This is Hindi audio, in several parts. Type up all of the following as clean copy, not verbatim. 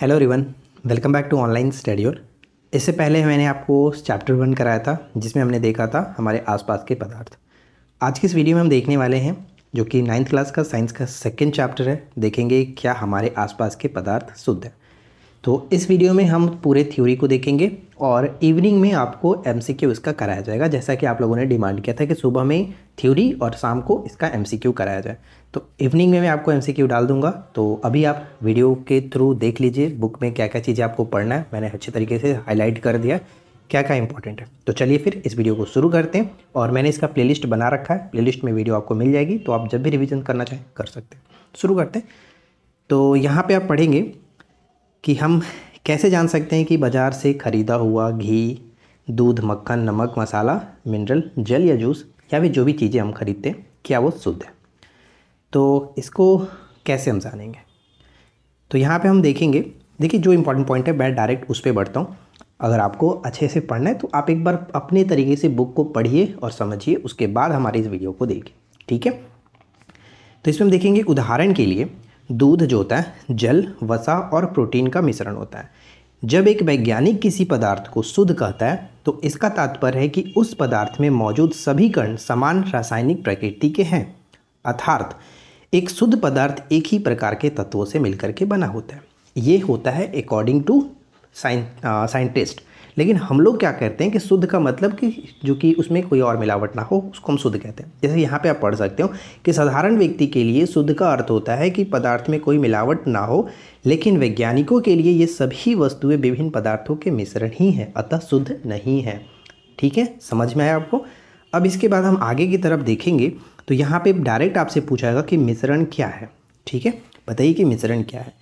Hello everyone, welcome back to online स्टडीओर। इससे पहले मैंने आपको चैप्टर 1 कराया था जिसमें हमने देखा था हमारे आसपास के पदार्थ। आज की इस वीडियो में हम देखने वाले हैं जो कि 9th क्लास का साइंस का सेकंड चैप्टर है। देखेंगे क्या हमारे आसपास के पदार्थ शुद्ध हैं। तो इस वीडियो में हम पूरे थ्योरी को देखेंगे और इवनिंग में आपको एमसीक्यू इसका कराया जाएगा, जैसा कि आप लोगों ने डिमांड किया था कि सुबह में थ्योरी और शाम को इसका एमसीक्यू कराया जाए। तो इवनिंग में मैं आपको एमसीक्यू डाल दूंगा। तो अभी आप वीडियो के थ्रू देख लीजिए बुक में क्या क्या चीज़ें आपको पढ़ना है। मैंने अच्छे तरीके से हाईलाइट कर दिया क्या क्या इंपॉर्टेंट है। तो चलिए फिर इस वीडियो को शुरू करते हैं। और मैंने इसका प्लेलिस्ट बना रखा है, प्लेलिस्ट में वीडियो आपको मिल जाएगी, तो आप जब भी रिविज़न करना चाहें कर सकते हैं। शुरू करते हैं। तो यहाँ पर आप पढ़ेंगे कि हम कैसे जान सकते हैं कि बाज़ार से ख़रीदा हुआ घी, दूध, मक्खन, नमक, मसाला, मिनरल, जल या जूस या फिर जो भी चीज़ें हम खरीदते हैं क्या वो शुद्ध है। तो इसको कैसे हम जानेंगे, तो यहाँ पे हम देखेंगे। देखिए जो इंपॉर्टेंट पॉइंट है मैं डायरेक्ट उस पर बढ़ता हूँ। अगर आपको अच्छे से पढ़ना है तो आप एक बार अपने तरीके से बुक को पढ़िए और समझिए, उसके बाद हमारी इस वीडियो को देखिए, ठीक है। तो इसमें हम देखेंगे उदाहरण के लिए दूध जो होता है जल, वसा और प्रोटीन का मिश्रण होता है। जब एक वैज्ञानिक किसी पदार्थ को शुद्ध कहता है तो इसका तात्पर्य है कि उस पदार्थ में मौजूद सभी कण समान रासायनिक प्रकृति के हैं, अर्थात एक शुद्ध पदार्थ एक ही प्रकार के तत्वों से मिलकर के बना होता है। ये होता है अकॉर्डिंग टू साइंटिस्ट। लेकिन हम लोग क्या कहते हैं कि शुद्ध का मतलब कि जो कि उसमें कोई और मिलावट ना हो, उसको हम शुद्ध कहते हैं। जैसे यहाँ पे आप पढ़ सकते हो कि साधारण व्यक्ति के लिए शुद्ध का अर्थ होता है कि पदार्थ में कोई मिलावट ना हो, लेकिन वैज्ञानिकों के लिए ये सभी वस्तुएं विभिन्न पदार्थों के मिश्रण ही हैं, अतः शुद्ध नहीं है। ठीक है, समझ में आया आपको। अब इसके बाद हम आगे की तरफ देखेंगे तो यहाँ पे डायरेक्ट आपसे पूछाएगा कि मिश्रण क्या है। ठीक है, बताइए कि मिश्रण क्या है।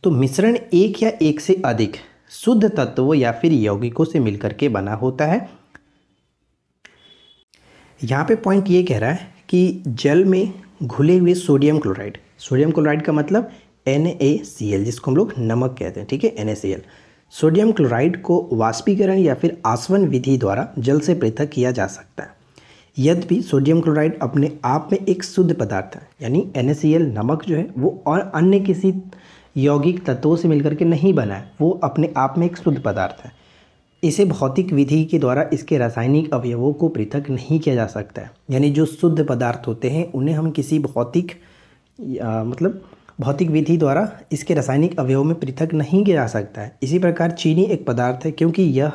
तो मिश्रण एक या एक से अधिक शुद्ध तत्वों या फिर यौगिकों से मिलकर के बना होता है। यहाँ पे पॉइंट ये कह रहा है कि जल में घुले हुए सोडियम क्लोराइड का मतलब NaCl, जिसको हम लोग नमक कहते हैं, ठीक है, NaCl। सोडियम क्लोराइड को वाष्पीकरण या फिर आसवन विधि द्वारा जल से पृथक किया जा सकता है। यद्यपि सोडियम क्लोराइड अपने आप में एक शुद्ध पदार्थ है, यानी NaCl नमक जो है वो और अन्य किसी यौगिक तत्वों से मिलकर के नहीं बना है, वो अपने आप में एक शुद्ध पदार्थ है। इसे भौतिक विधि के द्वारा इसके रासायनिक अवयवों को पृथक नहीं किया जा सकता है। यानी जो शुद्ध पदार्थ होते हैं उन्हें हम किसी भौतिक विधि द्वारा इसके रासायनिक अवयवों में पृथक नहीं किया जा सकता है। इसी प्रकार चीनी एक पदार्थ है क्योंकि यह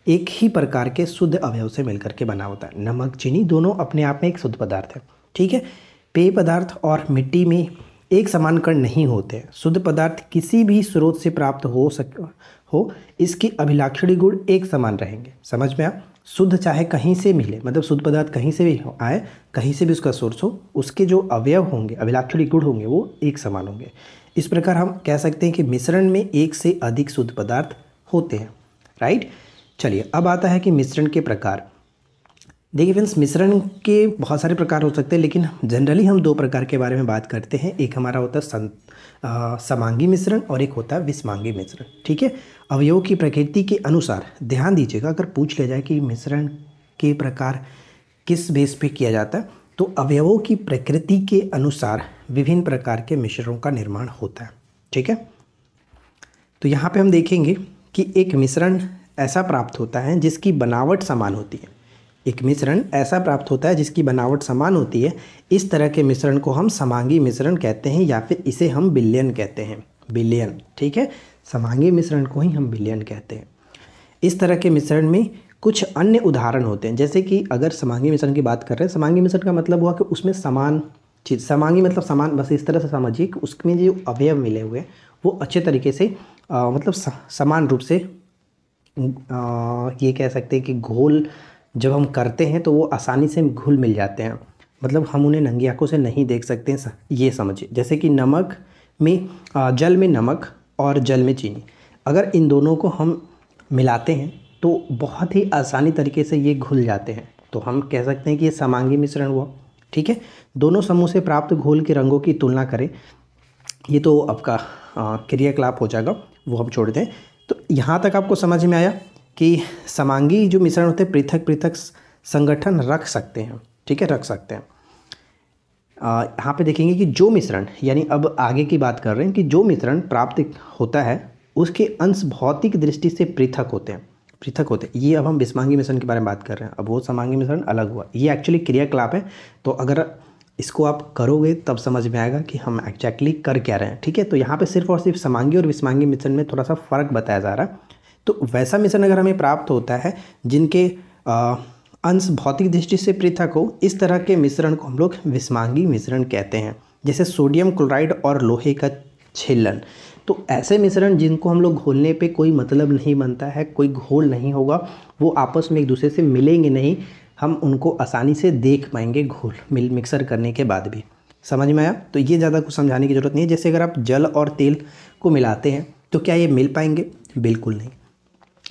एक ही प्रकार के शुद्ध अवयव से मिलकर के बना होता है। नमक, चीनी दोनों अपने आप में एक शुद्ध पदार्थ है, ठीक है। पेय पदार्थ और मिट्टी में एक समान कण नहीं होते हैं। शुद्ध पदार्थ किसी भी स्रोत से प्राप्त हो इसके अभिलाक्षणी गुण एक समान रहेंगे। समझ में आ, शुद्ध चाहे कहीं से मिले, मतलब शुद्ध पदार्थ कहीं से भी आए, कहीं से भी उसका सोर्स हो, उसके जो अवयव होंगे, अभिलाक्षणी गुण होंगे, वो एक समान होंगे। इस प्रकार हम कह सकते हैं कि मिश्रण में एक से अधिक शुद्ध पदार्थ होते हैं, राइट। चलिए अब आता है कि मिश्रण के प्रकार। देखिए फ्रेंड्स, मिश्रण के बहुत सारे प्रकार हो सकते हैं, लेकिन जनरली हम दो प्रकार के बारे में बात करते हैं। एक हमारा होता है समांगी मिश्रण और एक होता है विषमांगी मिश्रण, ठीक है। अवयवों की प्रकृति के अनुसार ध्यान दीजिएगा, अगर पूछ लिया जाए कि मिश्रण के प्रकार किस बेस पे किया जाता है, तो अवयवों की प्रकृति के अनुसार विभिन्न प्रकार के मिश्रणों का निर्माण होता है, ठीक है। तो यहाँ पे हम देखेंगे कि एक मिश्रण ऐसा प्राप्त होता है जिसकी बनावट समान होती है। एक मिश्रण ऐसा प्राप्त होता है जिसकी बनावट समान होती है। इस तरह के मिश्रण को हम समांगी मिश्रण कहते हैं या फिर इसे हम विलयन कहते हैं, विलयन, ठीक है। समांगी मिश्रण को ही हम विलयन कहते हैं। इस तरह के मिश्रण में कुछ अन्य उदाहरण होते हैं, जैसे कि अगर समांगी मिश्रण की बात कर रहे हैं, समांगी मिश्रण का मतलब हुआ कि उसमें समान चीज़, समांगी मतलब समान, बस इस तरह से समझिए कि उसमें जो अवयव मिले हुए हैं वो अच्छे तरीके से समान रूप से ये कह सकते हैं कि घोल जब हम करते हैं तो वो आसानी से घुल मिल जाते हैं, मतलब हम उन्हें नंगी आंखों से नहीं देख सकते हैं, ये समझिए। जैसे कि नमक में जल में नमक और जल में चीनी, अगर इन दोनों को हम मिलाते हैं तो बहुत ही आसानी तरीके से ये घुल जाते हैं, तो हम कह सकते हैं कि ये समांगी मिश्रण हुआ, ठीक है। दोनों समूह से प्राप्त घोल के रंगों की तुलना करें, ये तो आपका क्रियाकलाप हो जाएगा, वो हम छोड़ दें। तो यहाँ तक आपको समझ में आया कि समांगी जो मिश्रण होते हैं पृथक पृथक संगठन रख सकते हैं, ठीक है, रख सकते हैं। यहाँ पे देखेंगे कि जो मिश्रण, यानी अब आगे की बात कर रहे हैं कि जो मिश्रण प्राप्त होता है उसके अंश भौतिक दृष्टि से पृथक होते हैं। ये अब हम विषमांगी मिश्रण के बारे में बात कर रहे हैं। अब वो समांगी मिश्रण अलग हुआ, ये एक्चुअली क्रियाकलाप है। तो अगर इसको आप करोगे तब समझ में आएगा कि हम एक्जैक्टली कर क्या रहे हैं। ठीक है, तो यहाँ पे सिर्फ और सिर्फ समांगी और विषमांगी मिश्रण में थोड़ा सा फ़र्क बताया जा रहा है। तो वैसा मिश्रण अगर हमें प्राप्त होता है जिनके अंश भौतिक दृष्टि से पृथक हो, इस तरह के मिश्रण को हम लोग विषमांगी मिश्रण कहते हैं। जैसे सोडियम क्लोराइड और लोहे का छेलन। तो ऐसे मिश्रण जिनको हम लोग घोलने पे कोई मतलब नहीं बनता है, कोई घोल नहीं होगा, वो आपस में एक दूसरे से मिलेंगे नहीं, हम उनको आसानी से देख पाएंगे घोल मिक्सर करने के बाद भी। समझ में आया? तो ये ज़्यादा कुछ समझाने की ज़रूरत नहीं है। जैसे अगर आप जल और तेल को मिलाते हैं तो क्या ये मिल पाएंगे? बिल्कुल नहीं,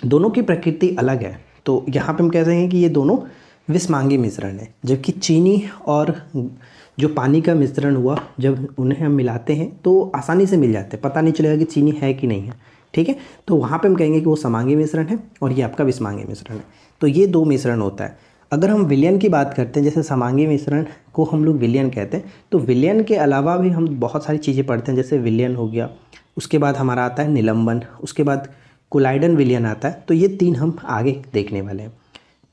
दोनों की प्रकृति अलग है। तो यहाँ पे हम कह रहे हैं कि ये दोनों विषमांगी मिश्रण है। जबकि चीनी और जो पानी का मिश्रण हुआ, जब उन्हें हम मिलाते हैं तो आसानी से मिल जाते हैं, पता नहीं चलेगा कि चीनी है कि नहीं है। ठीक है, तो वहाँ पे हम कहेंगे कि वो समांगी मिश्रण है और ये आपका विषमांगी मिश्रण है। तो ये दो मिश्रण होता है। अगर हम विलयन की बात करते हैं, जैसे समांगी मिश्रण को हम लोग विलयन कहते हैं, तो विलयन के अलावा भी हम बहुत सारी चीज़ें पढ़ते हैं। जैसे विलयन हो गया, उसके बाद हमारा आता है निलंबन, उसके बाद कोलाइडन विलयन आता है। तो ये तीन हम आगे देखने वाले हैं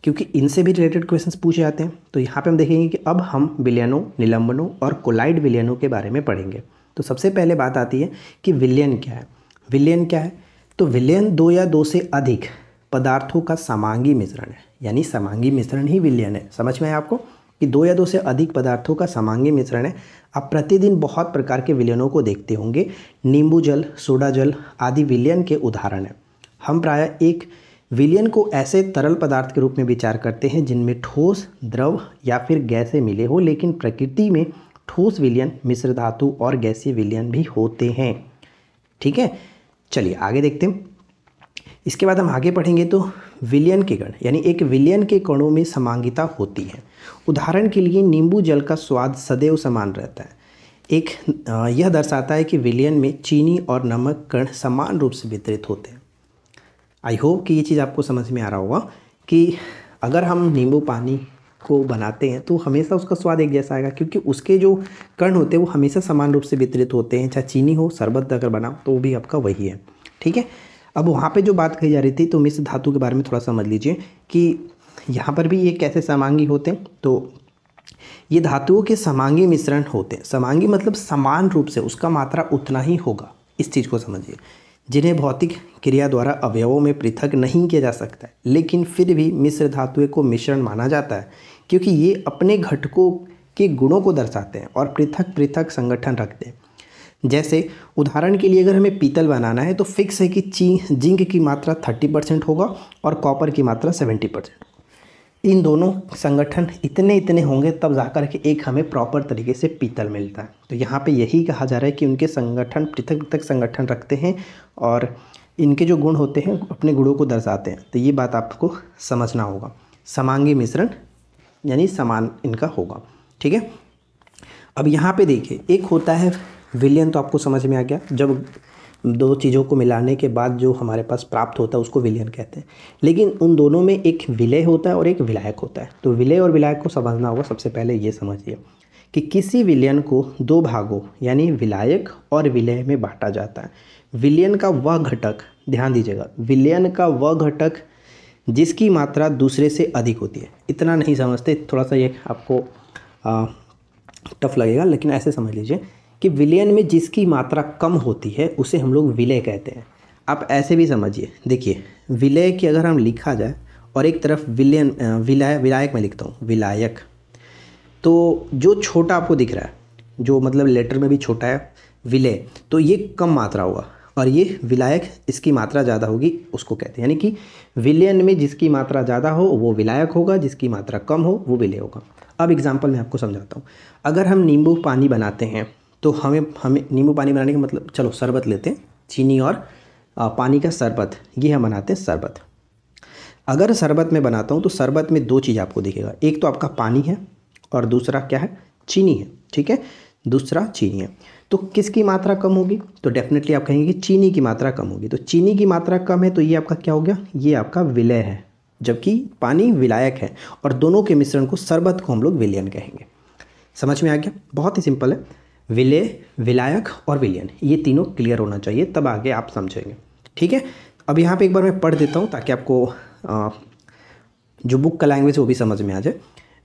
क्योंकि इनसे भी रिलेटेड क्वेश्चंस पूछे जाते हैं। तो यहाँ पे हम देखेंगे कि अब हम विलयनों, निलंबनों और कोलाइड विलयनों के बारे में पढ़ेंगे। तो सबसे पहले बात आती है कि विलयन क्या है। विलयन क्या है? तो विलयन दो या दो से अधिक पदार्थों का समांगी मिश्रण है, यानी समांगी मिश्रण ही विलयन है। समझ में आया आपको कि दो या दो से अधिक पदार्थों का समांगी मिश्रण है। आप प्रतिदिन बहुत प्रकार के विलयनों को देखते होंगे। नींबू जल, सोडा जल आदि विलयन के उदाहरण हैं। हम प्रायः एक विलयन को ऐसे तरल पदार्थ के रूप में विचार करते हैं जिनमें ठोस, द्रव या फिर गैसें मिले हो, लेकिन प्रकृति में ठोस विलयन, मिश्र धातु और गैसीय विलयन भी होते हैं। ठीक है, चलिए आगे देखते हैं। इसके बाद हम आगे पढ़ेंगे तो विलयन के कण, यानी एक विलयन के कणों में समांगिता होती है। उदाहरण के लिए नींबू जल का स्वाद सदैव समान रहता है। यह दर्शाता है कि विलयन में चीनी और नमक कण समान रूप से वितरित होते हैं। आई होप कि ये चीज़ आपको समझ में आ रहा होगा कि अगर हम नींबू पानी को बनाते हैं तो हमेशा उसका स्वाद एक जैसा आएगा, क्योंकि उसके जो कण होते हैं वो हमेशा समान रूप से वितरित होते हैं। चाहे चीनी हो, शरबत अगर बनाओ तो वो भी आपका वही है। ठीक है, अब वहाँ पे जो बात कही जा रही थी, तो मिश्र धातु के बारे में थोड़ा समझ लीजिए कि यहाँ पर भी ये कैसे समांगी होते हैं। तो ये धातुओं के समांगी मिश्रण होते हैं। समांगी मतलब समान रूप से उसका मात्रा उतना ही होगा, इस चीज़ को समझिए, जिन्हें भौतिक क्रिया द्वारा अवयवों में पृथक नहीं किया जा सकता है, लेकिन फिर भी मिश्र धातुओं को मिश्रण माना जाता है क्योंकि ये अपने घटकों के गुणों को दर्शाते हैं और पृथक पृथक संगठन रखते हैं। जैसे उदाहरण के लिए अगर हमें पीतल बनाना है तो फिक्स है कि जिंक की मात्रा 30% होगा और कॉपर की मात्रा 70%। इन दोनों संगठन इतने होंगे तब जाकर के एक हमें प्रॉपर तरीके से पीतल मिलता है। तो यहाँ पे यही कहा जा रहा है कि उनके संगठन पृथक पृथक संगठन रखते हैं और इनके जो गुण होते हैं अपने गुणों को दर्शाते हैं। तो ये बात आपको समझना होगा। समांगी मिश्रण यानी समान इनका होगा। ठीक है, अब यहाँ पे देखिए, एक होता है विलयन, तो आपको समझ में आ गया, जब दो चीज़ों को मिलाने के बाद जो हमारे पास प्राप्त होता है उसको विलयन कहते हैं। लेकिन उन दोनों में एक विलय होता है और एक विलायक होता है। तो विलय और विलायक को समझना होगा। सबसे पहले ये समझिए कि किसी विलयन को दो भागों यानी विलायक और विलय में बांटा जाता है। विलयन का वह घटक, ध्यान दीजिएगा, विलयन का वह घटक जिसकी मात्रा दूसरे से अधिक होती है। इतना नहीं समझते, थोड़ा सा ये आपको टफ लगेगा, लेकिन ऐसे समझ लीजिए कि विलयन में जिसकी मात्रा कम होती है उसे हम लोग विलय कहते हैं। आप ऐसे भी समझिए, देखिए विलय की अगर हम लिखा जाए और एक तरफ विलायक में लिखता हूँ विलायक, तो जो छोटा आपको दिख रहा है, जो मतलब लेटर में भी छोटा है विलय, तो ये कम मात्रा होगा और ये विलायक इसकी मात्रा ज़्यादा होगी, उसको कहते हैं। यानी कि विलयन में जिसकी मात्रा ज़्यादा हो वो विलायक होगा, जिसकी मात्रा कम हो वो विलय होगा। अब एग्जाम्पल मैं आपको समझाता हूँ। अगर हम नींबू पानी बनाते हैं तो हमें नींबू पानी बनाने का मतलब, चलो शरबत लेते हैं, चीनी और पानी का शरबत, ये हम बनाते हैं शरबत। अगर शरबत में बनाता हूँ तो शरबत में दो चीज़ आपको दिखेगा, एक तो आपका पानी है और दूसरा क्या है, चीनी है। ठीक है, दूसरा चीनी है। तो किसकी मात्रा कम होगी? तो डेफिनेटली आप कहेंगे कि चीनी की मात्रा कम होगी। तो चीनी की मात्रा कम है तो ये आपका क्या हो गया, ये आपका विलय है, जबकि पानी विलायक है और दोनों के मिश्रण को शरबत को हम लोग विलयन कहेंगे। समझ में आ गया? बहुत ही सिंपल है। विलय, विलायक और विलयन, ये तीनों क्लियर होना चाहिए, तब आगे आप समझेंगे। ठीक है, अब यहाँ पे एक बार मैं पढ़ देता हूँ ताकि आपको जो बुक का लैंग्वेज है वो भी समझ में आ जाए।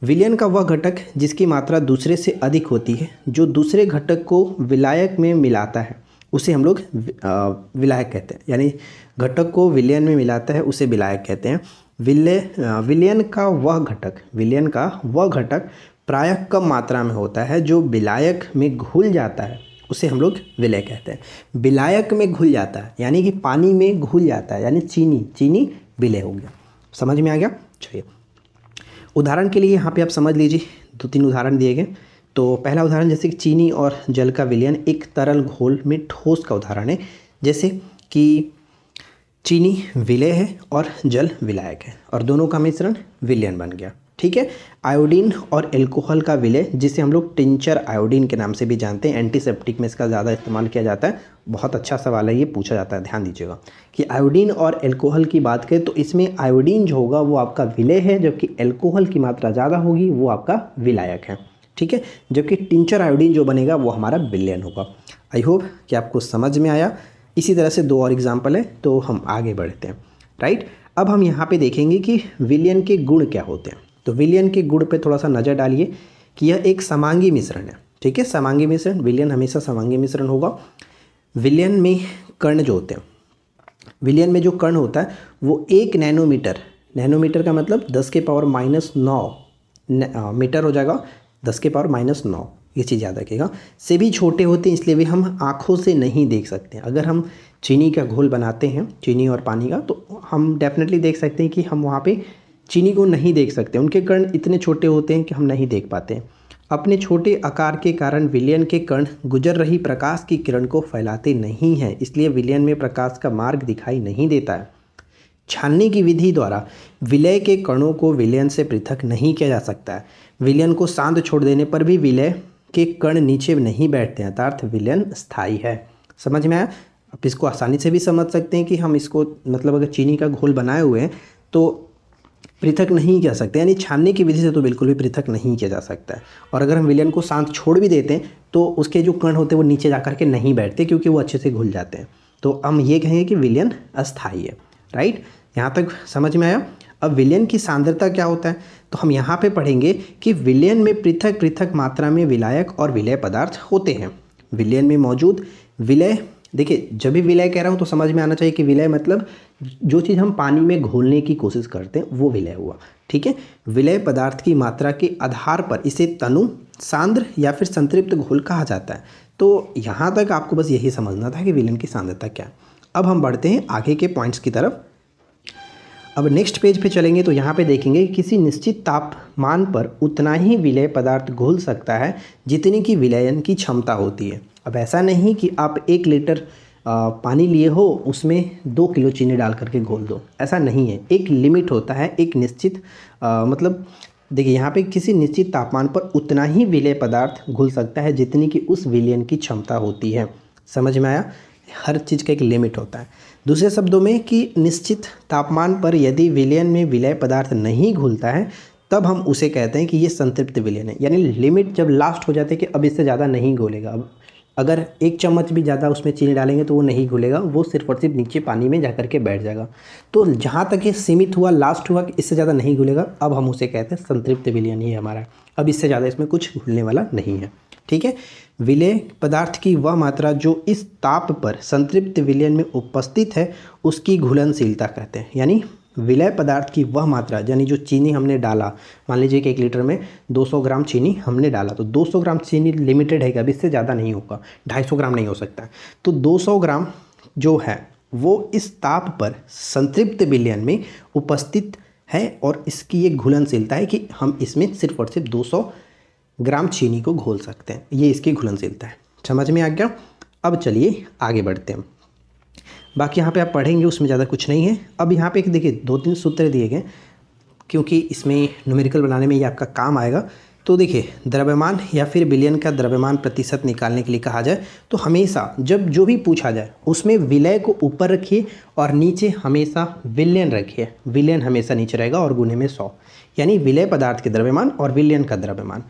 विलयन का वह घटक जिसकी मात्रा दूसरे से अधिक होती है, जो दूसरे घटक को विलायक में मिलाता है, उसे हम लोग विलायक कहते हैं। यानी घटक को विलयन में मिलाता है उसे विलायक कहते हैं। विलयन का वह घटक प्रायः कम मात्रा में होता है, जो विलायक में घुल जाता है, उसे हम लोग विलय कहते हैं। विलायक में घुल जाता है यानी कि पानी में घुल जाता है, यानी चीनी विलय हो गया। समझ में आ गया? चलिए उदाहरण के लिए यहाँ पे आप समझ लीजिए, 2-3 उदाहरण दिए गए। तो पहला उदाहरण जैसे कि चीनी और जल का विलयन एक तरल घोल में ठोस का उदाहरण है। जैसे कि चीनी विलय है और जल विलायक है और दोनों का मिश्रण विलयन बन गया। ठीक है, आयोडीन और एल्कोहल का विलय, जिसे हम लोग टिंचर आयोडीन के नाम से भी जानते हैं, एंटीसेप्टिक में इसका ज़्यादा इस्तेमाल किया जाता है। बहुत अच्छा सवाल है, ये पूछा जाता है, ध्यान दीजिएगा कि आयोडीन और एल्कोहल की बात करें तो इसमें आयोडीन जो होगा वो आपका विलय है, जबकि एल्कोहल की मात्रा ज़्यादा होगी वो आपका विलायक है। ठीक है, जबकि टिंचर आयोडीन जो बनेगा वो हमारा विलयन होगा। आई होप कि आपको समझ में आया। इसी तरह से 2 और एग्जाम्पल है, तो हम आगे बढ़ते हैं। राइट, अब हम यहाँ पे देखेंगे कि विलयन के गुण क्या होते हैं। तो विलयन के गुण पे थोड़ा सा नज़र डालिए कि यह एक समांगी मिश्रण है। ठीक है, समांगी मिश्रण, विलयन हमेशा समांगी मिश्रण होगा। विलयन में कण जो होते हैं, विलयन में जो कण होता है वो 1 नैनोमीटर का मतलब 10⁻⁹ मीटर हो जाएगा, 10⁻⁹ ये चीज़ याद रखिएगा, से भी छोटे होते हैं, इसलिए भी हम आँखों से नहीं देख सकते। अगर हम चीनी का घोल बनाते हैं, चीनी और पानी का, तो हम डेफिनेटली देख सकते हैं कि हम वहाँ पे चीनी को नहीं देख सकते। उनके कण इतने छोटे होते हैं कि हम नहीं देख पाते हैं। अपने छोटे आकार के कारण विलयन के कण गुजर रही प्रकाश की किरण को फैलाते नहीं हैं, इसलिए विलयन में प्रकाश का मार्ग दिखाई नहीं देता है। छानने की विधि द्वारा विलय के कणों को विलयन से पृथक नहीं किया जा सकता है। विलयन को शांत छोड़ देने पर भी विलय के कण नीचे नहीं बैठते हैं, अर्थात विलयन स्थायी है। समझ में आया? आप इसको आसानी से भी समझ सकते हैं कि हम इसको मतलब अगर चीनी का घोल बनाए हुए हैं तो पृथक नहीं किया सकते, यानी छानने की विधि से तो बिल्कुल भी पृथक नहीं किया जा सकता है। और अगर हम विलयन को शांत छोड़ भी देते हैं तो उसके जो कण होते हैं वो नीचे जा कर के नहीं बैठते, क्योंकि वो अच्छे से घुल जाते हैं। तो हम ये कहेंगे कि विलयन अस्थायी है। राइट, यहाँ तक समझ में आया? अब विलयन की सांद्रता क्या होता है, तो हम यहाँ पे पढ़ेंगे कि विलयन में पृथक पृथक मात्रा में विलायक और विलय पदार्थ होते हैं। विलयन में मौजूद विलय, देखिए जब भी विलय कह रहा हूँ तो समझ में आना चाहिए कि विलय मतलब जो चीज़ हम पानी में घोलने की कोशिश करते हैं वो विलय हुआ। ठीक है, विलय पदार्थ की मात्रा के आधार पर इसे तनु, सांद्र या फिर संतृप्त घोल कहा जाता है। तो यहाँ तक आपको बस यही समझना था कि विलयन की सांद्रता क्या है। अब हम बढ़ते हैं आगे के पॉइंट्स की तरफ। अब नेक्स्ट पेज पे चलेंगे तो यहाँ पे देखेंगे कि किसी निश्चित तापमान पर उतना ही विलय पदार्थ घुल सकता है जितनी की विलयन की क्षमता होती है। अब ऐसा नहीं कि आप 1 लीटर पानी लिए हो उसमें 2 किलो चीनी डाल करके घोल दो, ऐसा नहीं है। एक लिमिट होता है, एक निश्चित मतलब देखिए यहाँ पे किसी निश्चित तापमान पर उतना ही विलय पदार्थ घुल सकता है जितनी कि उस विलयन की क्षमता होती है। समझ में आया? हर चीज़ का एक लिमिट होता है। दूसरे शब्दों में कि निश्चित तापमान पर यदि विलयन में विलय पदार्थ नहीं घुलता है तब हम उसे कहते हैं कि ये संतृप्त विलयन है। यानी लिमिट जब लास्ट हो जाती है कि अब इससे ज़्यादा नहीं घुलेगा। अब अगर 1 चम्मच भी ज़्यादा उसमें चीनी डालेंगे तो वो नहीं घुलेगा, वो सिर्फ और सिर्फ नीचे पानी में जाकर के बैठ जाएगा। तो जहाँ तक ये सीमित हुआ, लास्ट हुआ कि इससे ज़्यादा नहीं घुलेगा, अब हम उसे कहते हैं संतृप्त विलयन ही हमारा। अब इससे ज़्यादा इसमें कुछ घुलने वाला नहीं है। ठीक है, विलय पदार्थ की वह मात्रा जो इस ताप पर संतृप्त विलयन में उपस्थित है उसकी घुलनशीलता कहते हैं। यानी विलय पदार्थ की वह मात्रा, यानी जो चीनी हमने डाला, मान लीजिए कि 1 लीटर में 200 ग्राम चीनी हमने डाला, तो 200 ग्राम चीनी लिमिटेड है, अब इससे ज़्यादा नहीं होगा, 250 ग्राम नहीं हो सकता। तो 200 ग्राम जो है वो इस ताप पर संतृप्त विलयन में उपस्थित है और इसकी एक घुलनशीलता है कि हम इसमें सिर्फ और सिर्फ 200 ग्राम चीनी को घोल सकते हैं। ये इसकी घुलनशीलता है। समझ में आ गया? अब चलिए आगे बढ़ते हैं। बाकी यहाँ पे आप पढ़ेंगे, उसमें ज़्यादा कुछ नहीं है। अब यहाँ पे एक देखिए 2-3 सूत्र दिए गए, क्योंकि इसमें न्यूमेरिकल बनाने में ये आपका काम आएगा। तो देखिए द्रव्यमान या फिर विलयन का द्रव्यमान प्रतिशत निकालने के लिए कहा जाए तो हमेशा जब जो भी पूछा जाए उसमें विलय को ऊपर रखिए और नीचे हमेशा विलयन रखिए। विलयन हमेशा नीचे रहेगा और गुणे में 100, यानी विलय पदार्थ के द्रव्यमान और विलयन का द्रव्यमान।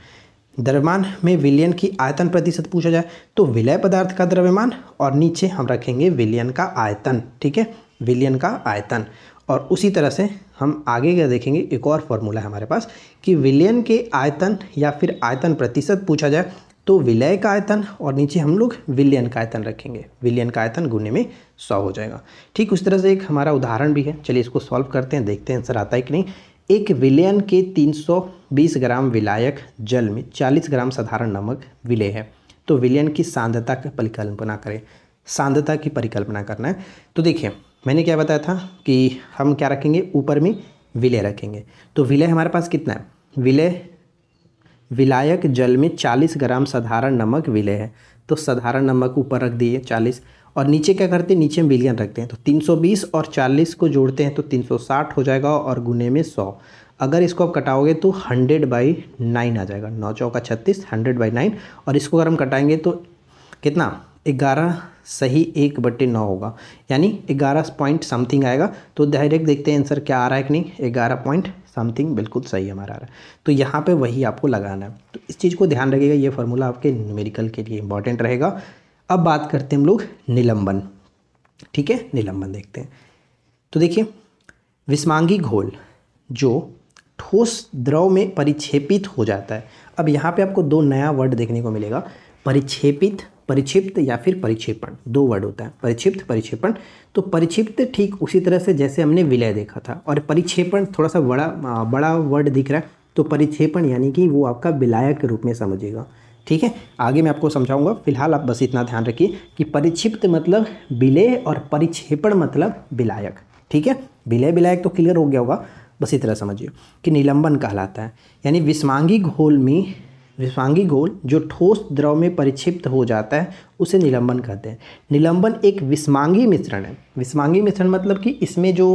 द्रव्यमान में विलयन की आयतन प्रतिशत पूछा जाए तो विलय पदार्थ का द्रव्यमान और नीचे हम रखेंगे विलयन का आयतन, ठीक है, विलयन का आयतन। और उसी तरह से हम आगे क्या देखेंगे, एक और फॉर्मूला है हमारे पास कि विलयन के आयतन या फिर आयतन प्रतिशत पूछा जाए तो विलय का आयतन और नीचे हम लोग विलयन का आयतन रखेंगे, विलयन का आयतन गुने में 100 हो जाएगा। ठीक उस तरह से एक हमारा उदाहरण भी है, चलिए इसको सॉल्व करते हैं, देखते हैं आंसर आता है कि नहीं। एक विलयन के 320 ग्राम विलायक जल में 40 ग्राम साधारण नमक विलय है, तो विलयन की सांद्रता की परिकल्पना करें। सांद्रता की परिकल्पना करना है तो देखिए मैंने क्या बताया था कि हम क्या रखेंगे, ऊपर में विलय रखेंगे। तो विलय हमारे पास कितना है, विलय विलायक जल में 40 ग्राम साधारण नमक विलय है, तो साधारण नमक ऊपर रख दिए 40 और नीचे क्या करते हैं, नीचे हम विलयन रखते हैं। तो 320 और 40 को जोड़ते हैं तो 360 हो जाएगा और गुने में 100। अगर इसको आप कटाओगे तो 100/9 आ जाएगा, 9 चौका 36, 100/9। और इसको अगर हम कटाएंगे तो कितना, 11 सही 1/9 होगा, यानी 11 पॉइंट समथिंग आएगा। तो डायरेक्ट देखते हैं आंसर क्या आ रहा है कि नहीं, 11 पॉइंट समथिंग बिल्कुल सही हमारा आ रहा है। तो यहाँ पे वही आपको लगाना है, तो इस चीज़ को ध्यान रखिएगा, ये फार्मूला आपके न्यूमेरिकल के लिए इंपॉर्टेंट रहेगा। अब बात करते हैं हम लोग निलंबन, ठीक है, निलंबन देखते हैं। तो देखिए विस्मांगी घोल जो ठोस द्रव में परिक्षेपित हो जाता है। अब यहाँ पे आपको दो नया वर्ड देखने को मिलेगा, परिक्षेपित, परिक्षिप्त या फिर परिक्षेपण, दो वर्ड होता है, परिक्षिप्त परिक्षेपण। तो परिक्षिप्त ठीक उसी तरह से जैसे हमने विलय देखा था, और परिक्षेपण थोड़ा सा बड़ा वर्ड दिख रहा है, तो परिक्षेपण यानी कि वो आपका विलायक के रूप में समझिएगा, ठीक है। आगे मैं आपको समझाऊंगा, फिलहाल आप बस इतना ध्यान रखिए कि परिक्षिप्त मतलब विलय और परिक्षेपण मतलब विलायक, ठीक है। विलय विलायक तो क्लियर हो गया होगा, बस इस तरह समझिए कि निलंबन कहलाता है, यानी विस्मांगी घोल में, विस्मांगी घोल जो ठोस द्रव में परिक्षिप्त हो जाता है उसे निलंबन कहते हैं। निलंबन एक विस्मांगी मिश्रण है। विस्मांगी मिश्रण मतलब कि इसमें जो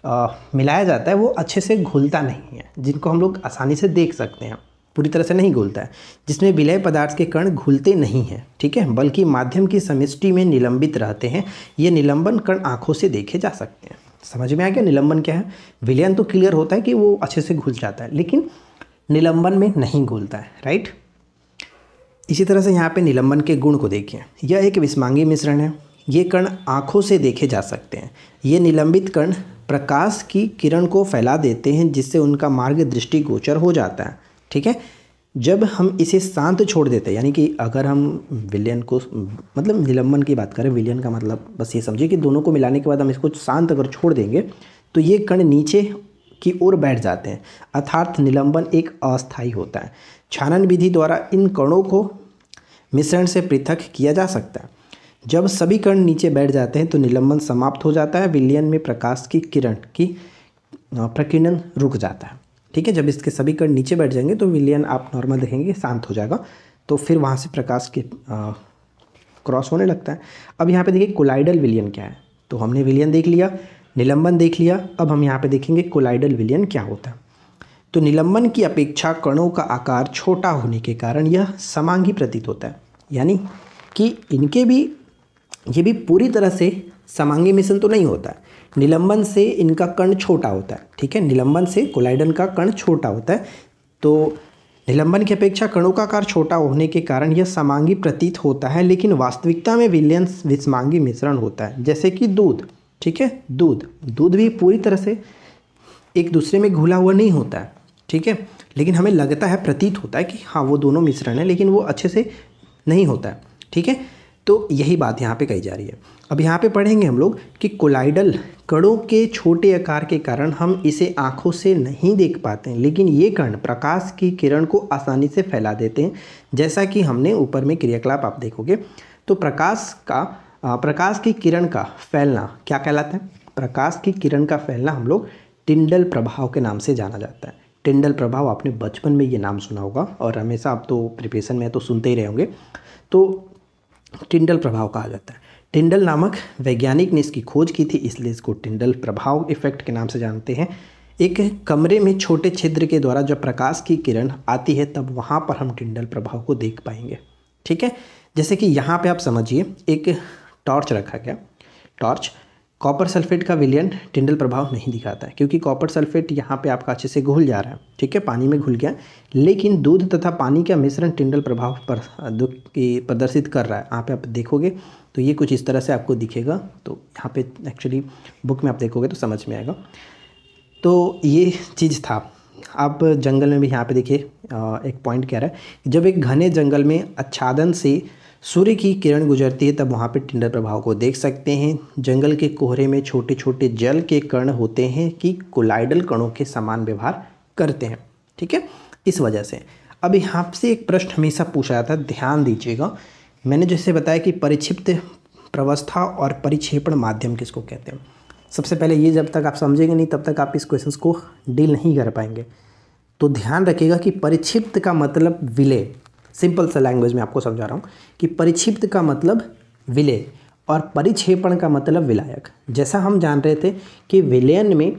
मिलाया जाता है वो अच्छे से घुलता नहीं है, जिनको हम लोग आसानी से देख सकते हैं, पूरी तरह से नहीं घुलता है, जिसमें विलय पदार्थ के कण घुलते नहीं हैं, ठीक है, बल्कि माध्यम की समष्टि में निलंबित रहते हैं। ये निलंबन कण आँखों से देखे जा सकते हैं। समझ में आ गया निलंबन क्या है। विलयन तो क्लियर होता है कि वो अच्छे से घुल जाता है, लेकिन निलंबन में नहीं घुलता है, राइट। इसी तरह से यहाँ पे निलंबन के गुण को देखिए, यह एक विस्मांगी मिश्रण है, ये कण आँखों से देखे जा सकते हैं। ये निलंबित कण प्रकाश की किरण को फैला देते हैं, जिससे उनका मार्ग दृष्टिगोचर हो जाता है, ठीक है। जब हम इसे शांत छोड़ देते हैं, यानी कि अगर हम विलयन को, मतलब निलंबन की बात करें, विलयन का मतलब बस ये समझिए कि दोनों को मिलाने के बाद हम इसको शांत अगर छोड़ देंगे तो ये कण नीचे की ओर बैठ जाते हैं, अर्थात निलंबन एक अस्थायी होता है। छानन विधि द्वारा इन कणों को मिश्रण से पृथक किया जा सकता है। जब सभी कण नीचे बैठ जाते हैं तो निलंबन समाप्त हो जाता है। विलयन में प्रकाश की किरण की प्रकीर्णन रुक जाता है, ठीक है। जब इसके सभी कण नीचे बैठ जाएंगे तो विलयन आप नॉर्मल देखेंगे शांत हो जाएगा, तो फिर वहाँ से प्रकाश के क्रॉस होने लगता है। अब यहाँ पे देखिए कोलाइडल विलयन क्या है, तो हमने विलयन देख लिया, निलंबन देख लिया, अब हम यहाँ पे देखेंगे कोलाइडल विलयन क्या होता है। तो निलंबन की अपेक्षा कणों का आकार छोटा होने के कारण यह समांगी प्रतीत होता है, यानी कि इनके भी, ये भी पूरी तरह से समांगी मिश्रण तो नहीं होता है, निलंबन से इनका कण छोटा होता है, ठीक है। निलंबन से कोलाइडल का कण छोटा होता है, तो निलंबन की अपेक्षा कणों का आकार छोटा होने के कारण यह समांगी प्रतीत होता है, लेकिन वास्तविकता में विलयन विस्मांगी मिश्रण होता है। जैसे कि दूध, ठीक है, दूध भी पूरी तरह से एक दूसरे में घुला हुआ नहीं होता है, ठीक है, लेकिन हमें लगता है, प्रतीत होता है कि हाँ वो दोनों मिश्रण है, लेकिन वो अच्छे से नहीं होता है, ठीक है। तो यही बात यहाँ पे कही जा रही है। अब यहाँ पे पढ़ेंगे हम लोग कि कोलाइडल कणों के छोटे आकार के कारण हम इसे आँखों से नहीं देख पाते हैं, लेकिन ये कण प्रकाश की किरण को आसानी से फैला देते हैं। जैसा कि हमने ऊपर में क्रियाकलाप आप देखोगे, तो प्रकाश की किरण का फैलना क्या कहलाता है, प्रकाश की किरण का फैलना हम लोग टिंडल प्रभाव के नाम से जाना जाता है। टिंडल प्रभाव आपने बचपन में ये नाम सुना होगा, और हमेशा आप तो प्रिपरेशन में तो सुनते ही रहे होंगे। तो टिंडल प्रभाव कहा जाता है। टिंडल नामक वैज्ञानिक ने इसकी खोज की थी, इसलिए इसको टिंडल प्रभाव इफेक्ट के नाम से जानते हैं। एक कमरे में छोटे छिद्र के द्वारा जब प्रकाश की किरण आती है तब वहाँ पर हम टिंडल प्रभाव को देख पाएंगे, ठीक है। जैसे कि यहाँ पे आप समझिए, एक टॉर्च रखा गया, टॉर्च कॉपर सल्फेट का विलयन टिंडल प्रभाव नहीं दिखाता है, क्योंकि कॉपर सल्फेट यहाँ पे आपका अच्छे से घुल जा रहा है, ठीक है, पानी में घुल गया, लेकिन दूध तथा पानी का मिश्रण टिंडल प्रभाव पर प्रदर्शित कर रहा है। यहाँ पे आप देखोगे तो ये कुछ इस तरह से आपको दिखेगा। तो यहाँ पे एक्चुअली बुक में आप देखोगे तो समझ में आएगा। तो ये चीज़ था। आप जंगल में भी यहाँ पे देखिए एक पॉइंट कह रहा है, जब एक घने जंगल में आच्छादन से सूर्य की किरण गुजरती है तब वहाँ पे टिंडल प्रभाव को देख सकते हैं। जंगल के कोहरे में छोटे छोटे जल के कण होते हैं कि कोलाइडल कणों के समान व्यवहार करते हैं, ठीक है, इस वजह से। अब यहाँ से एक प्रश्न हमेशा पूछा जाता है, ध्यान दीजिएगा। मैंने जैसे बताया कि परिक्षिप्त प्रवस्था और परिक्षेपण माध्यम किसको कहते हैं। सबसे पहले ये जब तक आप समझेंगे नहीं तब तक आप इस क्वेश्चन को डील नहीं कर पाएंगे। तो ध्यान रखिएगा कि परिक्षिप्त का मतलब विलय, सिंपल सा लैंग्वेज में आपको समझा रहा हूँ कि परिक्षिप्त का मतलब विलय और परिक्षेपण का मतलब विलायक। जैसा हम जान रहे थे कि विलयन में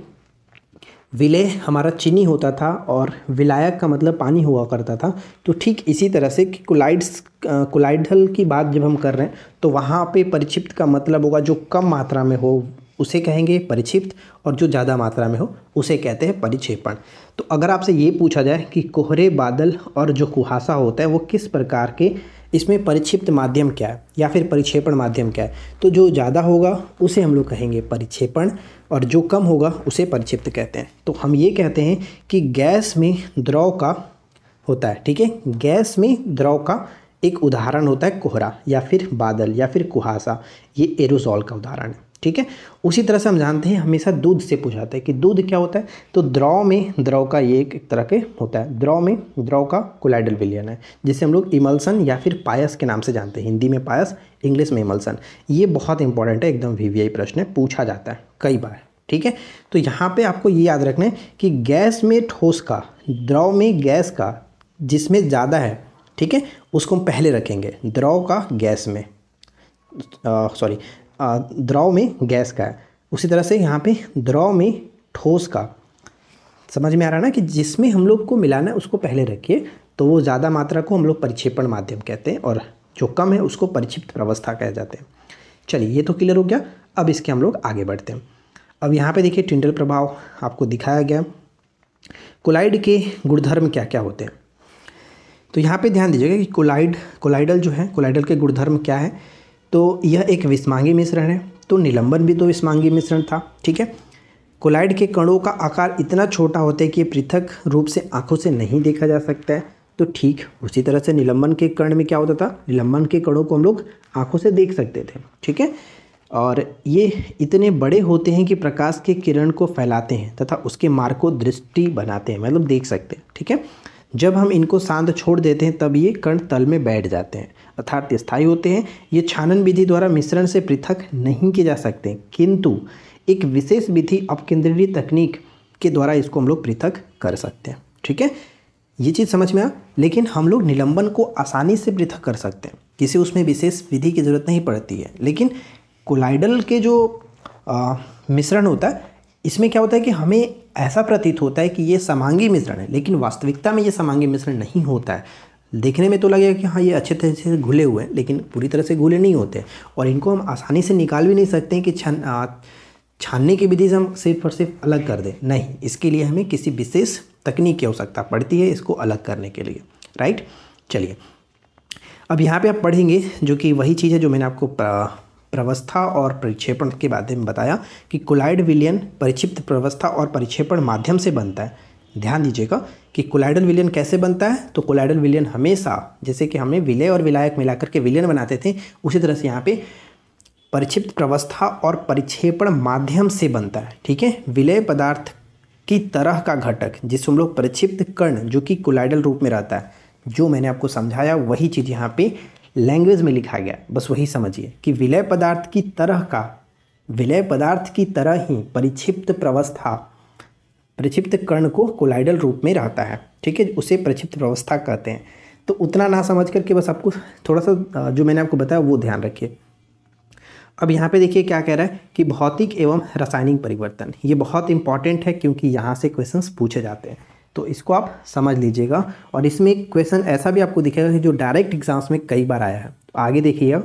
विलय हमारा चीनी होता था और विलायक का मतलब पानी हुआ करता था, तो ठीक इसी तरह से कि कोलाइडल की बात जब हम कर रहे हैं तो वहाँ पे परिक्षिप्त का मतलब होगा जो कम मात्रा में हो उसे कहेंगे परिक्षिप्त, और जो ज़्यादा मात्रा में हो उसे कहते हैं परिक्षेपण। तो अगर आपसे ये पूछा जाए कि कोहरे, बादल और जो कुहासा होता है वो किस प्रकार के, इसमें परिक्षिप्त माध्यम क्या है या फिर परिक्षेपण माध्यम क्या है, तो जो ज़्यादा होगा उसे हम लोग कहेंगे परिक्षेपण और जो कम होगा उसे परिक्षिप्त कहते हैं। तो हम ये कहते हैं कि गैस में द्रव का होता है, ठीक है, गैस में द्रव का एक उदाहरण होता है कोहरा या फिर बादल या फिर कुहासा, ये एरोसॉल का उदाहरण है, ठीक है। उसी तरह से हम जानते हैं हमेशा दूध से पूछाते हैं कि दूध क्या होता है, तो द्रव में द्रव का ये एक तरह के होता है, द्रव में द्रव का कोलाइडल विलयन है, जिसे हम लोग इमल्सन या फिर पायस के नाम से जानते हैं। हिंदी में पायस, इंग्लिश में इमल्सन। ये बहुत इंपॉर्टेंट है, एकदम वीवीआई प्रश्न है, पूछा जाता है कई बार, ठीक है। तो यहाँ पे आपको ये याद रखना है कि गैस में ठोस का, द्रव में गैस का जिसमें ज़्यादा है, ठीक है, उसको हम पहले रखेंगे, द्रव का गैस में, द्रव में गैस का है। उसी तरह से यहाँ पे द्रव में ठोस का, समझ में आ रहा है ना, कि जिसमें हम लोग को मिलाना है उसको पहले रखिए, तो वो ज़्यादा मात्रा को हम लोग परिक्षेपण माध्यम कहते हैं और जो कम है उसको परिक्षिप्त प्रवस्था कहे जाते हैं। चलिए ये तो क्लियर हो गया। अब इसके हम लोग आगे बढ़ते हैं। अब यहाँ पे देखिए टिंडल प्रभाव आपको दिखाया गया। कोलाइड के गुणधर्म क्या क्या होते हैं, तो यहाँ पे ध्यान दीजिएगा कि कोलाइडल जो है, कोलाइडल के गुणधर्म क्या है, तो यह एक विस्मांगी मिश्रण है। तो निलंबन भी तो विस्मांगी मिश्रण था, ठीक है। कोलाइड के कणों का आकार इतना छोटा होता है कि ये पृथक रूप से आंखों से नहीं देखा जा सकता है। तो ठीक उसी तरह से निलंबन के कण में क्या होता था, निलंबन के कणों को हम लोग आंखों से देख सकते थे, ठीक है। और ये इतने बड़े होते हैं कि प्रकाश के किरण को फैलाते हैं तथा उसके मार्ग को दृष्टि बनाते हैं, मतलब देख सकते हैं, ठीक है। जब हम इनको शांत छोड़ देते हैं तब ये कण तल में बैठ जाते हैं, अर्थात स्थायी होते हैं। ये छानन विधि द्वारा मिश्रण से पृथक नहीं किए जा सकते, किंतु एक विशेष विधि अपकेंद्रीय तकनीक के द्वारा इसको हम लोग पृथक कर सकते हैं, ठीक है। ये चीज़ समझ में आ, लेकिन हम लोग निलंबन को आसानी से पृथक कर सकते हैं, किसी उसमें विशेष विधि की ज़रूरत नहीं पड़ती है। लेकिन कोलाइडल के जो मिश्रण होता है, इसमें क्या होता है कि हमें ऐसा प्रतीत होता है कि ये समांगी मिश्रण है, लेकिन वास्तविकता में ये समांगी मिश्रण नहीं होता है। देखने में तो लगेगा कि हाँ ये अच्छे तरह से घुले हुए हैं, लेकिन पूरी तरह से घुले नहीं होते और इनको हम आसानी से निकाल भी नहीं सकते हैं कि छानने की विधि से हम सिर्फ और सिर्फ अलग कर दें, नहीं, इसके लिए हमें किसी विशेष तकनीक की आवश्यकता पड़ती है इसको अलग करने के लिए, राइट। चलिए अब यहाँ पे आप पढ़ेंगे जो कि वही चीज़ है जो मैंने आपको प्रवस्था और परिक्षेपण के बारे में बताया कि कोलाइड विलयन परिक्षिप्त प्रवस्था और परिक्षेपण माध्यम से बनता है। ध्यान दीजिएगा कि कोलाइडल विलयन कैसे बनता है, तो कोलाइडल विलयन हमेशा जैसे कि हमने विलय और विलायक मिलाकर के विलयन बनाते थे, उसी तरह से यहाँ पे परिक्षिप्त प्रवस्था और परिक्षेपण माध्यम से बनता है, ठीक है। विलय पदार्थ की तरह का घटक जिसको हम लोग परिक्षिप्त कण जो कि कोलाइडल रूप में रहता है, जो मैंने आपको समझाया वही चीज़ यहाँ पे लैंग्वेज में लिखा गया, बस वही समझिए कि विलय पदार्थ की तरह का, विलय पदार्थ की तरह ही परिक्षिप्त प्रवस्था, परिक्षिप्त कण को कोलाइडल रूप में रहता है, ठीक है, उसे परिक्षिप्त प्रवस्था कहते हैं। तो उतना ना समझ करके बस आपको थोड़ा सा जो मैंने आपको बताया वो ध्यान रखिए। अब यहाँ पे देखिए क्या कह रहा है कि भौतिक एवं रासायनिक परिवर्तन, ये बहुत इंपॉर्टेंट है क्योंकि यहाँ से क्वेश्चंस पूछे जाते हैं, तो इसको आप समझ लीजिएगा। और इसमें एक क्वेश्चन ऐसा भी आपको दिखेगा कि जो डायरेक्ट एग्जाम्स में कई बार आया है। तो आगे देखिएगा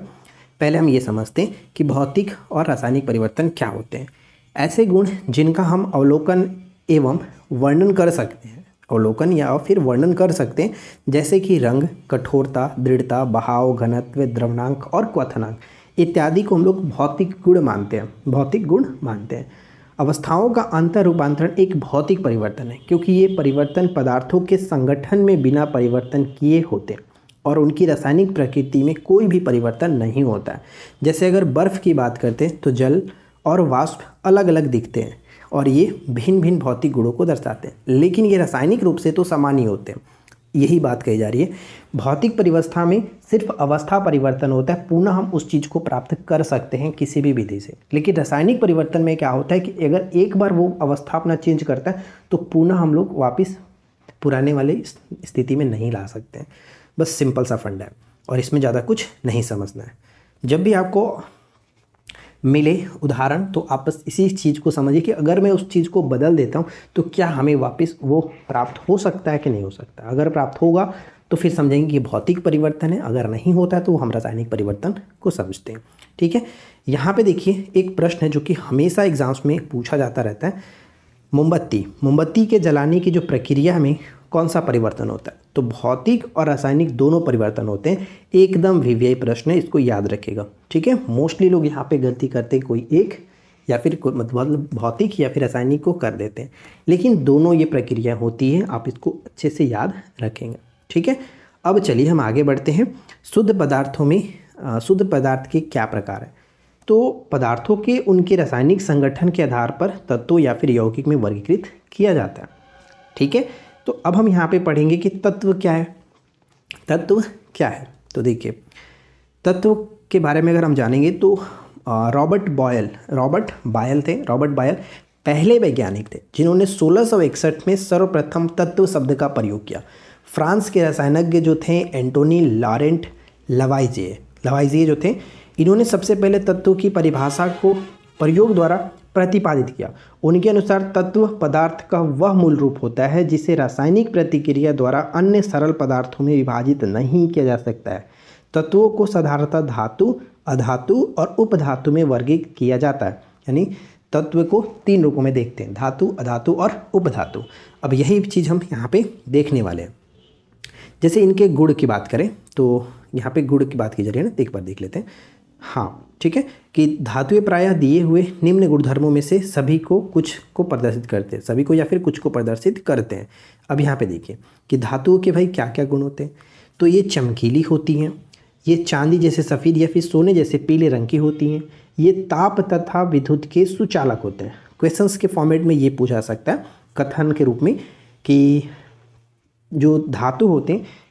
पहले हम ये समझते हैं कि भौतिक और रासायनिक परिवर्तन क्या होते हैं। ऐसे गुण जिनका हम अवलोकन एवं वर्णन कर सकते हैं, अवलोकन या फिर वर्णन कर सकते हैं, जैसे कि रंग, कठोरता, दृढ़ता, बहाव, घनत्व, द्रवणांक और क्वथनांक इत्यादि को हम लोग भौतिक गुण मानते हैं, भौतिक गुण मानते हैं। अवस्थाओं का अंतर रूपांतरण एक भौतिक परिवर्तन है, क्योंकि ये परिवर्तन पदार्थों के संगठन में बिना परिवर्तन किए होते हैं और उनकी रासायनिक प्रकृति में कोई भी परिवर्तन नहीं होता है। जैसे अगर बर्फ़ की बात करते हैं तो जल और वाष्प अलग अलग दिखते हैं और ये भिन्न भिन्न भौतिक गुणों को दर्शाते हैं, लेकिन ये रासायनिक रूप से तो समान ही होते हैं। यही बात कही जा रही है। भौतिक परिवस्था में सिर्फ अवस्था परिवर्तन होता है, पुनः हम उस चीज़ को प्राप्त कर सकते हैं किसी भी विधि से। लेकिन रासायनिक परिवर्तन में क्या होता है कि अगर एक बार वो अवस्था अपना चेंज करता है तो पुनः हम लोग वापस पुराने वाले स्थिति में नहीं ला सकते हैं। बस सिंपल सा फंडा है और इसमें ज़्यादा कुछ नहीं समझना है। जब भी आपको मिले उदाहरण तो आप बस इसी चीज़ को समझिए कि अगर मैं उस चीज़ को बदल देता हूँ तो क्या हमें वापस वो प्राप्त हो सकता है कि नहीं हो सकता। अगर प्राप्त होगा तो फिर समझेंगे कि भौतिक परिवर्तन है, अगर नहीं होता है तो हम रासायनिक परिवर्तन को समझते हैं। ठीक है, यहाँ पे देखिए एक प्रश्न है जो कि हमेशा एग्जाम्स में पूछा जाता रहता है। मोमबत्ती के जलाने की जो प्रक्रिया में कौन सा परिवर्तन होता है? तो भौतिक और रासायनिक दोनों परिवर्तन होते हैं। एकदम वीवीआई प्रश्न है, इसको याद रखिएगा। ठीक है, मोस्टली लोग यहाँ पे गलती करते हैं, कोई एक या फिर मतलब भौतिक या फिर रासायनिक को कर देते हैं, लेकिन दोनों ये प्रक्रिया होती है। आप इसको अच्छे से याद रखेंगे। ठीक है, अब चलिए हम आगे बढ़ते हैं। शुद्ध पदार्थों में शुद्ध पदार्थ के क्या प्रकार हैं? तो पदार्थों के उनके रासायनिक संगठन के आधार पर तत्वों या फिर यौगिक में वर्गीकृत किया जाता है। ठीक है, तो अब हम यहाँ पे पढ़ेंगे कि तत्व क्या है। तत्व क्या है? तो देखिए, तत्व के बारे में अगर हम जानेंगे तो रॉबर्ट बायल पहले वैज्ञानिक थे जिन्होंने 1661 में सर्वप्रथम तत्व शब्द का प्रयोग किया। फ्रांस के रसायनज्ञ जो थे एंटोनी लॉरेंट लवाइजिए जो थे, इन्होंने सबसे पहले तत्व की परिभाषा को प्रयोग द्वारा प्रतिपादित किया। उनके अनुसार तत्व पदार्थ का वह मूल रूप होता है जिसे रासायनिक प्रतिक्रिया द्वारा अन्य सरल पदार्थों में विभाजित नहीं किया जा सकता है। तत्वों को साधारणतः धातु, अधातु और उपधातु में वर्गीकृत किया जाता है। यानी तत्व को 3 रूपों में देखते हैं, धातु, अधातु और उपधातु। अब यही चीज़ हम यहाँ पे देखने वाले हैं। जैसे इनके गुण की बात करें तो यहाँ पे गुण की बात की जा रही है ना, एक बार देख लेते हैं। हाँ, ठीक है, कि धातुएं प्रायः दिए हुए निम्न गुणधर्मों में से सभी को कुछ को प्रदर्शित करते हैं, सभी को या फिर कुछ को प्रदर्शित करते हैं। अब यहाँ पे देखिए कि धातुओं के भाई क्या क्या गुण होते हैं। तो ये चमकीली होती हैं, ये चांदी जैसे सफ़ेद या फिर सोने जैसे पीले रंग की होती हैं, ये ताप तथा विद्युत के सुचालक होते हैं। क्वेश्चंस के फॉर्मेट में ये पूछा सकता है कथन के रूप में कि जो धातु होते हैं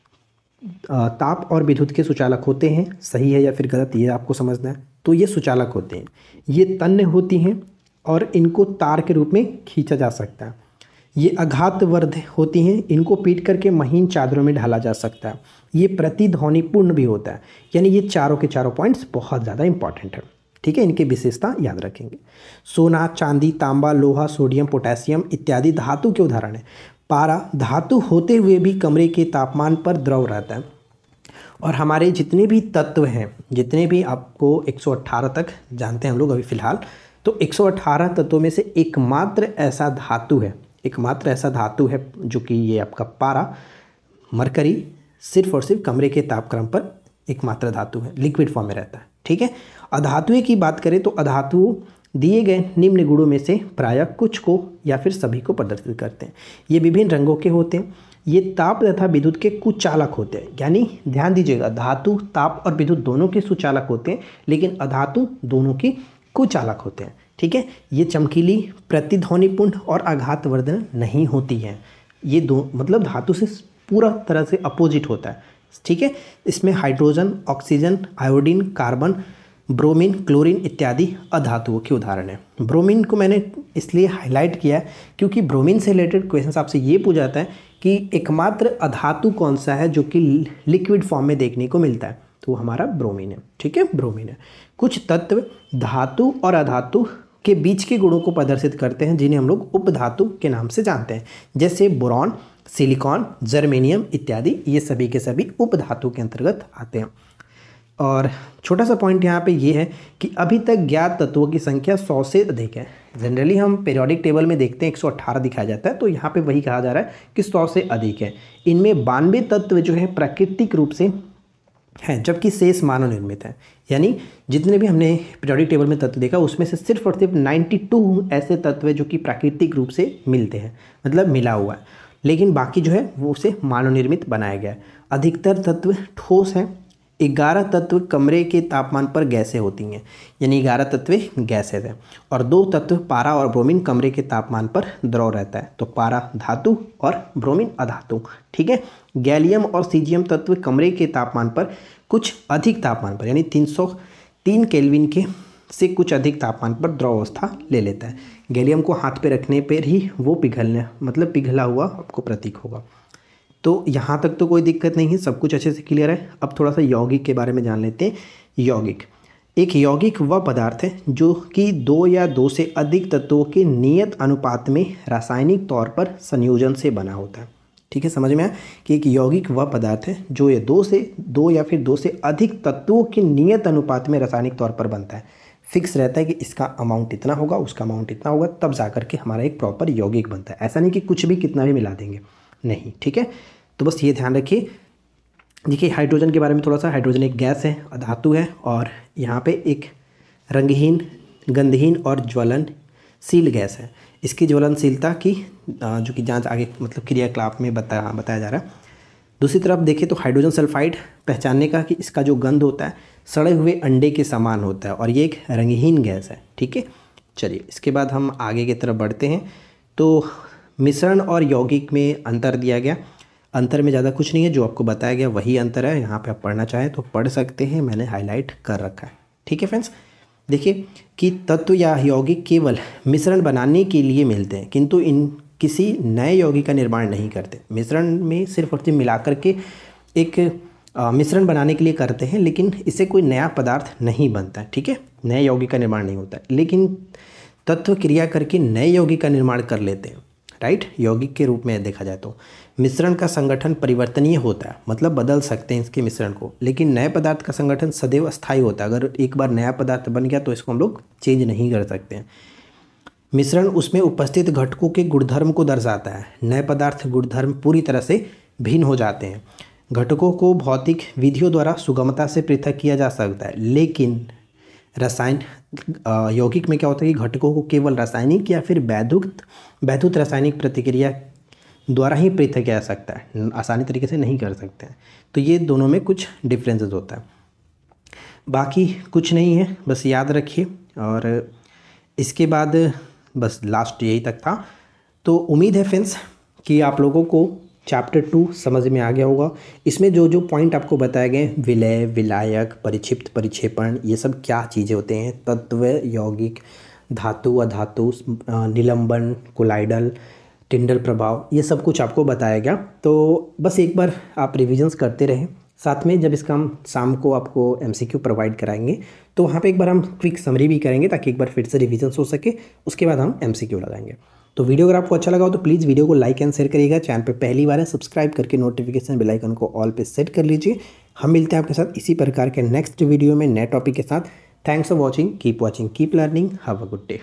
ताप और विद्युत के सुचालक होते हैं। सही है या फिर गलत, ये आपको समझना है। तो ये सुचालक होते हैं, ये तन्य होती हैं और इनको तार के रूप में खींचा जा सकता है। ये आघातवर्ध होती हैं, इनको पीट करके महीन चादरों में ढाला जा सकता है। ये प्रतिध्वनिपूर्ण भी होता है। यानी ये चारों के चारों पॉइंट्स बहुत ज़्यादा इंपॉर्टेंट है। ठीक है, इनकी विशेषता याद रखेंगे। सोना, चांदी, तांबा, लोहा, सोडियम, पोटेशियम इत्यादि धातु के उदाहरण है। पारा धातु होते हुए भी कमरे के तापमान पर द्रव रहता है। और हमारे जितने भी तत्व हैं, जितने भी आपको 118 तक जानते हैं हम लोग अभी फ़िलहाल, तो 118 तत्वों में से एकमात्र ऐसा धातु है जो कि ये आपका पारा, मरकरी, सिर्फ और सिर्फ कमरे के तापक्रम पर एकमात्र धातु है, लिक्विड फॉर्म में रहता है। ठीक है, अधातुएं की बात करें तो अधातु दिए गए निम्न गुणों में से प्रायः कुछ को या फिर सभी को प्रदर्शित करते हैं। ये विभिन्न रंगों के होते हैं। ये ताप तथा विद्युत के कुचालक होते हैं। यानी ध्यान दीजिएगा, धातु ताप और विद्युत दोनों के सुचालक होते हैं, लेकिन अधातु दोनों की कुचालक होते हैं। ठीक है, ये चमकीली, प्रतिध्वनिपूर्ण और आघातवर्धन नहीं होती हैं। ये दो मतलब धातु से पूरा तरह से अपोजिट होता है। ठीक है, इसमें hydrogen, oxygen, iodine, carbon, bromine, chlorine इत्यादि अधातुओं के उदाहरण हैं। ब्रोमीन को मैंने इसलिए हाईलाइट किया क्योंकि ब्रोमीन से रिलेटेड क्वेश्चन आपसे ये पूछा जाता है कि एकमात्र अधातु कौन सा है जो कि लिक्विड फॉर्म में देखने को मिलता है, तो हमारा ब्रोमीन है। ठीक है, ब्रोमीन है। कुछ तत्व धातु और अधातु के बीच के गुणों को प्रदर्शित करते हैं जिन्हें हम लोग उपधातु के नाम से जानते हैं। जैसे बोरॉन, सिलिकॉन, जर्मेनियम इत्यादि, ये सभी के सभी उपधातु के अंतर्गत आते हैं। और छोटा सा पॉइंट यहाँ पे ये है कि अभी तक ज्ञात तत्वों की संख्या 100 से अधिक है। जनरली हम पीरियोडिक टेबल में देखते हैं 118 दिखाया जाता है, तो यहाँ पे वही कहा जा रहा है कि 100 से अधिक है। इनमें 92 तत्व जो है प्राकृतिक रूप से हैं, जबकि शेष मानव निर्मित हैं। यानी जितने भी हमने पीरियोडिक टेबल में तत्व देखा उसमें से सिर्फ और सिर्फ 92 ऐसे तत्व हैं जो कि प्राकृतिक रूप से मिलते हैं, मतलब मिला हुआ है, लेकिन बाकी जो है वो उसे मानव निर्मित बनाया गया है। अधिकतर तत्व ठोस हैं। 11 तत्व कमरे के तापमान पर गैसें होती हैं, यानी 11 तत्व गैसें हैं, और 2 तत्व पारा और ब्रोमीन कमरे के तापमान पर द्रव रहता है। तो पारा धातु और ब्रोमीन अधातु, ठीक है। गैलियम और सीजियम तत्व कमरे के तापमान पर कुछ अधिक तापमान पर, यानी 303 केल्विन के से कुछ अधिक तापमान पर द्रव अवस्था ले लेता है। गैलियम को हाथ पे रखने पर ही वो पिघलने, मतलब पिघला हुआ आपको प्रतीक होगा। तो यहाँ तक तो कोई दिक्कत नहीं है, सब कुछ अच्छे से क्लियर है। अब थोड़ा सा यौगिक के बारे में जान लेते हैं। यौगिक, एक यौगिक वह पदार्थ है जो कि 2 या 2 से अधिक तत्वों के नियत अनुपात में रासायनिक तौर पर संयोजन से बना होता है। ठीक है, समझ में आया कि एक यौगिक वह पदार्थ है जो ये 2 या फिर 2 से अधिक तत्वों के नियत अनुपात में रासायनिक तौर पर बनता है। फिक्स रहता है कि इसका अमाउंट इतना होगा, उसका अमाउंट इतना होगा, तब जा करके हमारा एक प्रॉपर यौगिक बनता है। ऐसा नहीं कि कुछ भी कितना भी मिला देंगे, नहीं, ठीक है। तो बस ये ध्यान रखिए। देखिए हाइड्रोजन के बारे में थोड़ा सा, हाइड्रोजन एक गैस है, धातु है, और यहाँ पे एक रंगहीन, गंधहीन और ज्वलनशील गैस है। इसकी ज्वलनशीलता की जो कि जांच आगे मतलब क्रियाकलाप में बताया जा रहा है। दूसरी तरफ देखें तो हाइड्रोजन सल्फाइड पहचानने का कि इसका जो गंध होता है सड़े हुए अंडे के समान होता है, और ये एक रंगहीन गैस है, ठीक है। चलिए इसके बाद हम आगे की तरफ बढ़ते हैं। तो मिश्रण और यौगिक में अंतर दिया गया। अंतर में ज़्यादा कुछ नहीं है, जो आपको बताया गया वही अंतर है। यहाँ पे आप पढ़ना चाहें तो पढ़ सकते हैं, मैंने हाईलाइट कर रखा है, ठीक है फ्रेंड्स। देखिए कि तत्व या यौगिक केवल मिश्रण बनाने के लिए मिलते हैं, किंतु इन किसी नए यौगिक का निर्माण नहीं करते। मिश्रण में सिर्फ और सिर्फ मिलाकर के एक मिश्रण बनाने के लिए करते हैं, लेकिन इससे कोई नया पदार्थ नहीं बनता है, ठीक है। नए यौगिक का निर्माण नहीं होता है, लेकिन तत्व क्रिया करके नए यौगिक का निर्माण कर लेते हैं, राइट। यौगिक के रूप में देखा जाए तो मिश्रण का संगठन परिवर्तनीय होता है, मतलब बदल सकते हैं इसके मिश्रण को, लेकिन नए पदार्थ का संगठन सदैव अस्थायी होता है। अगर एक बार नया पदार्थ बन गया तो इसको हम लोग चेंज नहीं कर सकते हैं। मिश्रण उसमें उपस्थित घटकों के गुणधर्म को दर्शाता है। नए पदार्थ गुणधर्म पूरी तरह से भिन्न हो जाते हैं। घटकों को भौतिक विधियों द्वारा सुगमता से पृथक किया जा सकता है, लेकिन यौगिक में क्या होता है कि घटकों को केवल रासायनिक या फिर वैद्युत रासायनिक प्रतिक्रिया द्वारा ही पृथक किया जा सकता है, आसानी तरीके से नहीं कर सकते हैं। तो ये दोनों में कुछ डिफरेंसेस होता है, बाकी कुछ नहीं है, बस याद रखिए। और इसके बाद बस लास्ट यही तक था। तो उम्मीद है फ्रेंड्स कि आप लोगों को चैप्टर 2 समझ में आ गया होगा। इसमें जो जो पॉइंट आपको बताए गए, विलय, विलायक, परिक्षिप्त, परिक्षेपण, ये सब क्या चीज़ें होते हैं, तत्व, यौगिक, धातु, अधातु, निलंबन, कोलाइडल, टिंडल प्रभाव, ये सब कुछ आपको बताया गया। तो बस एक बार आप रिविजन्स करते रहें। साथ में जब इसका हम शाम को आपको MCQ प्रोवाइड कराएंगे तो वहाँ पे एक बार हम क्विक समरी भी करेंगे, ताकि एक बार फिर से रिविजन्स हो सके। उसके बाद हम MCQ लगाएंगे। तो वीडियो अगर आपको अच्छा लगा हो तो प्लीज़ वीडियो को लाइक एंड शेयर करिएगा। चैनल पे पहली बार है, सब्सक्राइब करके नोटिफिकेशन बेल आइकन को ऑल पे सेट कर लीजिए। हम मिलते हैं आपके साथ इसी प्रकार के नेक्स्ट वीडियो में नए टॉपिक के साथ। Thanks for watching, keep learning, have a good day.